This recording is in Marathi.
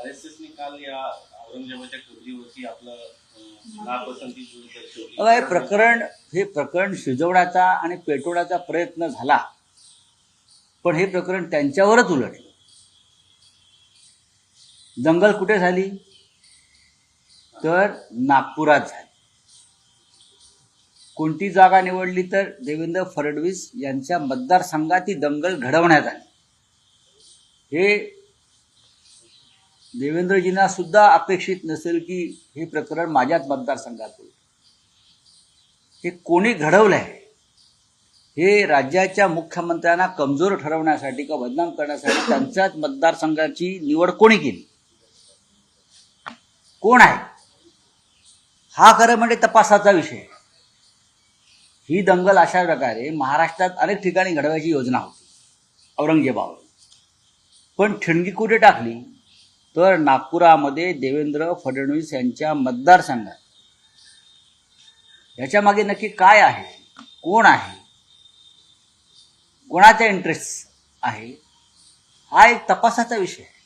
आरएसएसने काल या औरंगजेबाच्या टोळीवरती आपलं नापसंती दर्शवली. बघा, हे प्रकरण शिजवण्याचा आणि पेटवण्याचा प्रयत्न झाला, पण हे प्रकरण त्यांच्यावरच उलटलं. दंगल कुठे झाली तर नागपुरात झाली. कोणती जागा निवडली तर देवेंद्र फडणवीस यांच्या मतदारसंघात ही दंगल घडवण्यात आली. हे देवेंद्रजींना सुद्धा अपेक्षित नसेल की हे प्रकरण माझ्याच मतदारसंघात होईल. हे कोणी घडवलंय? हे राज्याच्या मुख्यमंत्र्यांना कमजोर ठरवण्यासाठी किंवा बदनाम करण्यासाठी त्यांच्याच मतदारसंघाची निवड कोणी केली? कोण आहे हा? खरं म्हणजे तपासाचा विषय. ही दंगल अशा प्रकारे महाराष्ट्रात अनेक ठिकाणी घडवायची योजना होती औरंगजेबावर, पण ठिणगी कुठे टाकली तर नागपुरामध्ये देवेंद्र फडणवीस यांच्या मतदारसंघात. याच्या मागे नक्की काय आहे, कोण आहे, कोणाचा इंटरेस्ट आहे, हा एक तपासाचा विषय आहे.